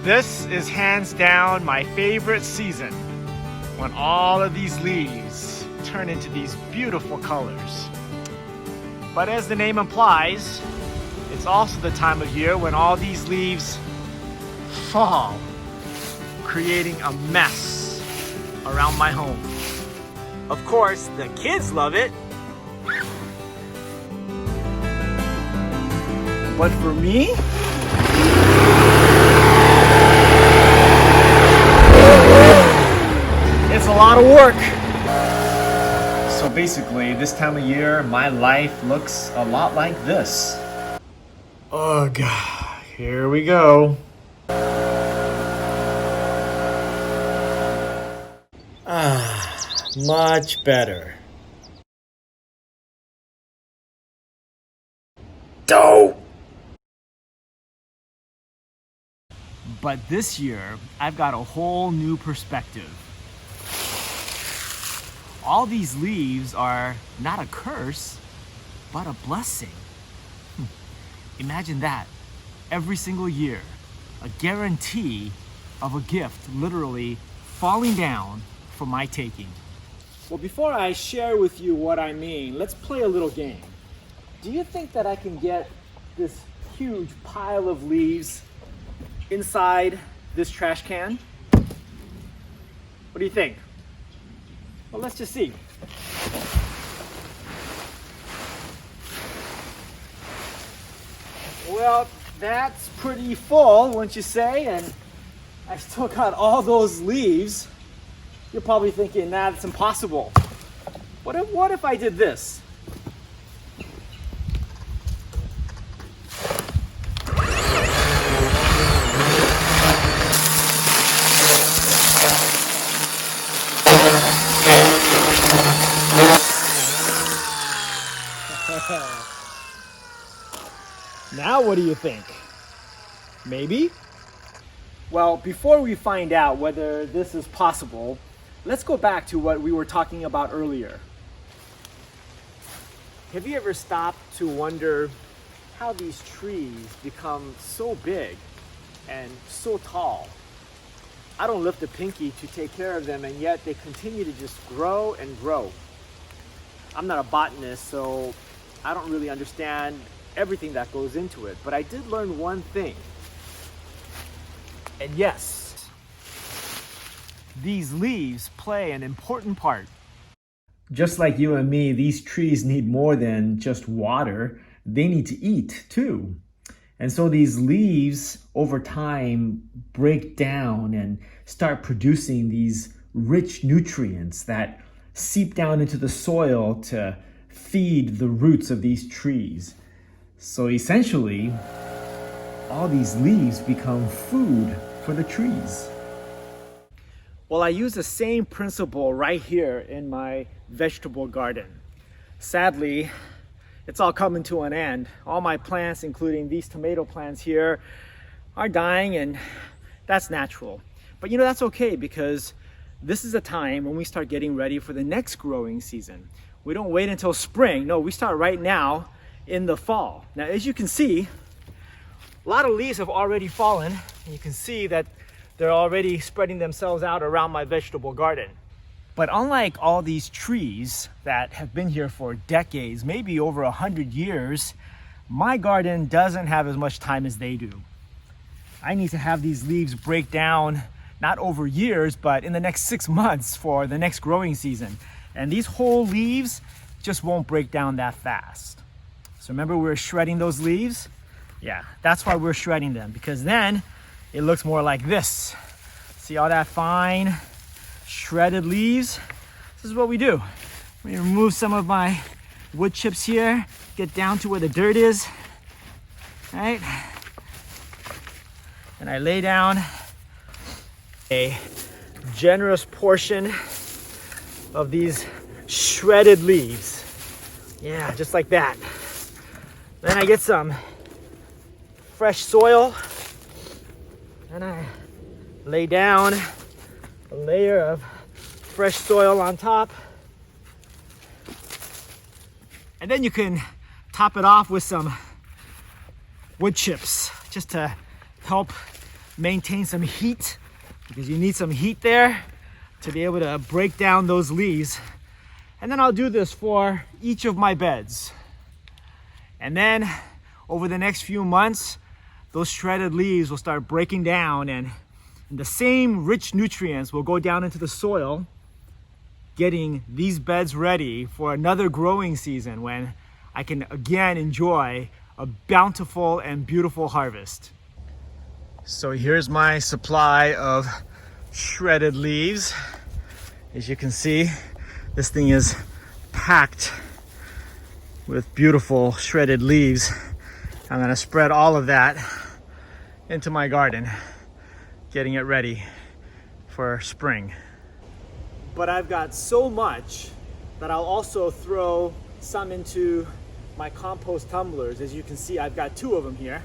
This is hands down my favorite season, when all of these leaves turn into these beautiful colors. But as the name implies, it's also the time of year when all these leaves fall, creating a mess around my home. Of course, the kids love it. But for me, it's a lot of work. So basically, this time of year, my life looks a lot like this. Ugh, here we go. Much better. Dope! But this year, I've got a whole new perspective. All these leaves are not a curse, but a blessing. Imagine that. Every single year, a guarantee of a gift literally falling down for my taking. Well, before I share with you what I mean, let's play a little game. Do you think that I can get this huge pile of leaves inside this trash can? What do you think? Well, let's just see. Well, that's pretty full, wouldn't you say? And I've still got all those leaves. You're probably thinking, nah, that's impossible. What if I did this? Now what do you think? Maybe? Well, before we find out whether this is possible, let's go back to what we were talking about earlier. Have you ever stopped to wonder how these trees become so big and so tall? I don't lift a pinky to take care of them, and yet they continue to just grow and grow. I'm not a botanist, so I don't really understand everything that goes into it, but I did learn one thing. And yes, these leaves play an important part. Just like you and me, these trees need more than just water. They need to eat too. And so these leaves over time break down and start producing these rich nutrients that seep down into the soil to feed the roots of these trees. So essentially, all these leaves become food for the trees. Well, I use the same principle right here in my vegetable garden. Sadly, it's all coming to an end. All my plants, including these tomato plants here, are dying, and that's natural. But you know, that's okay, because this is a time when we start getting ready for the next growing season. We don't wait until spring. No, we start right now in the fall. Now, as you can see, a lot of leaves have already fallen, and you can see that they're already spreading themselves out around my vegetable garden. But unlike all these trees that have been here for decades, maybe over 100 years, my garden doesn't have as much time as they do. I need to have these leaves break down, not over years, but in the next 6 months for the next growing season. And these whole leaves just won't break down that fast. So remember we were shredding those leaves? Yeah, that's why we're shredding them, because then it looks more like this. See all that fine shredded leaves? This is what we do. We remove some of my wood chips here, get down to where the dirt is, right? And I lay down a generous portion of these shredded leaves. Yeah, just like that. Then I get some fresh soil and I lay down a layer of fresh soil on top. And then you can top it off with some wood chips just to help maintain some heat, because you need some heat there to be able to break down those leaves. And then I'll do this for each of my beds. And then over the next few months, those shredded leaves will start breaking down, and the same rich nutrients will go down into the soil, getting these beds ready for another growing season when I can again enjoy a bountiful and beautiful harvest. So here's my supply of shredded leaves. As you can see, this thing is packed with beautiful shredded leaves. I'm gonna spread all of that into my garden, getting it ready for spring. But I've got so much that I'll also throw some into my compost tumblers. As you can see, I've got 2 of them here.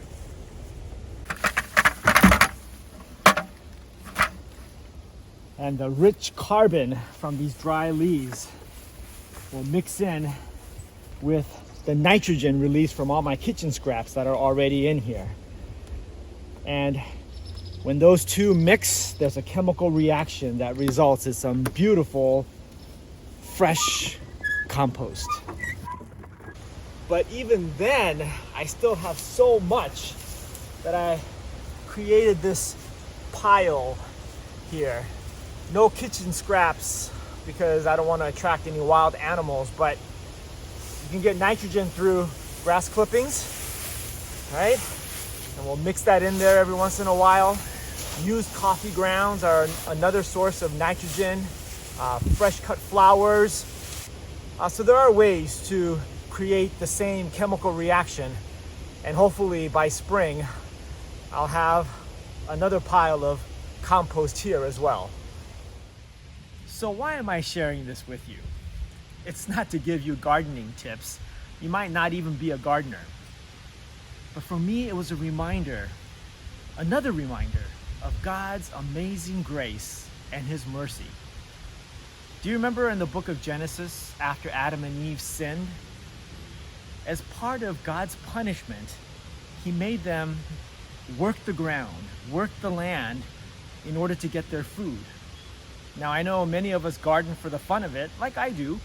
And the rich carbon from these dry leaves will mix in with the nitrogen released from all my kitchen scraps that are already in here. And when those two mix, there's a chemical reaction that results in some beautiful, fresh compost. But even then, I still have so much that I created this pile here. No kitchen scraps because I don't want to attract any wild animals, but you can get nitrogen through grass clippings, right? And we'll mix that in there every once in a while. Used coffee grounds are another source of nitrogen, fresh cut flowers. So there are ways to create the same chemical reaction, and hopefully by spring, I'll have another pile of compost here as well. So why am I sharing this with you? It's not to give you gardening tips. You might not even be a gardener. But for me, it was a reminder, another reminder of God's amazing grace and His mercy. Do you remember in the book of Genesis, after Adam and Eve sinned? As part of God's punishment, He made them work the ground, work the land in order to get their food. Now, I know many of us garden for the fun of it, like I do,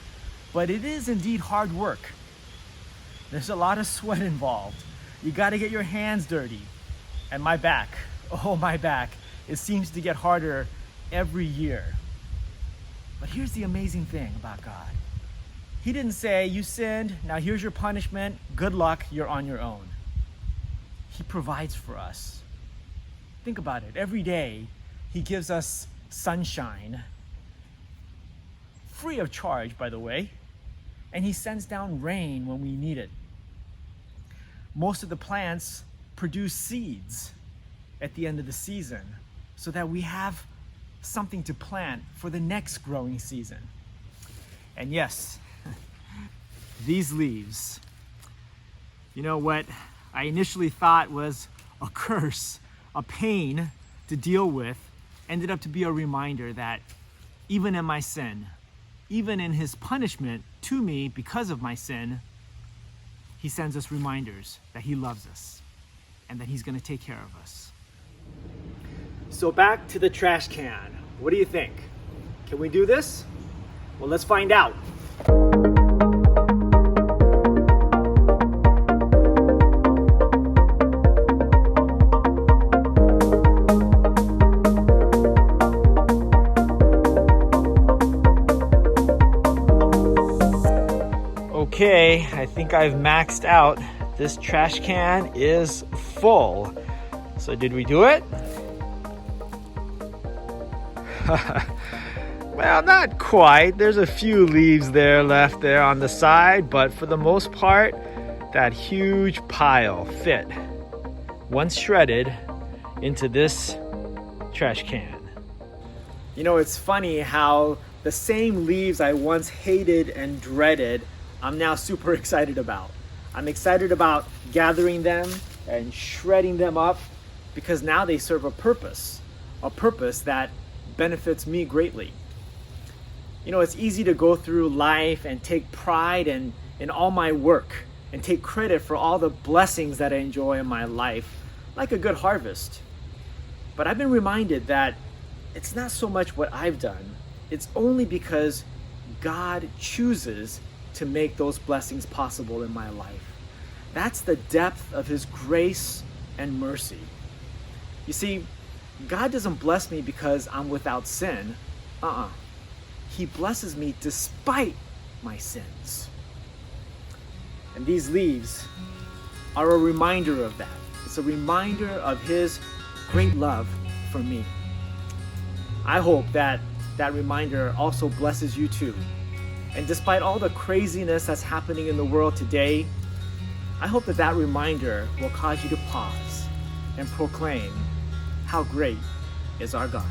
but it is indeed hard work. There's a lot of sweat involved. You got to get your hands dirty. And my back, oh my back, it seems to get harder every year. But here's the amazing thing about God. He didn't say, you sinned, now here's your punishment, good luck, you're on your own. He provides for us. Think about it, every day He gives us sunshine, free of charge, by the way, and He sends down rain when we need it. Most of the plants produce seeds at the end of the season so that we have something to plant for the next growing season. And yes, these leaves, you know what I initially thought was a curse, a pain to deal with, ended up to be a reminder that even in my sin, even in His punishment to me because of my sin, He sends us reminders that He loves us and that He's going to take care of us. So back to the trash can. What do you think? Can we do this? Well, let's find out. Okay, I think I've maxed out. This trash can is full. So did we do it? Well, not quite. There's a few leaves there left there on the side, but for the most part, that huge pile fit, once shredded, into this trash can. You know, it's funny how the same leaves I once hated and dreaded, I'm now super excited about. I'm excited about gathering them and shredding them up because now they serve a purpose that benefits me greatly. You know, it's easy to go through life and take pride in all my work and take credit for all the blessings that I enjoy in my life, like a good harvest. But I've been reminded that it's not so much what I've done, it's only because God chooses to make those blessings possible in my life. That's the depth of His grace and mercy. You see, God doesn't bless me because I'm without sin. He blesses me despite my sins. And these leaves are a reminder of that. It's a reminder of His great love for me. I hope that that reminder also blesses you too. And despite all the craziness that's happening in the world today, I hope that that reminder will cause you to pause and proclaim how great is our God.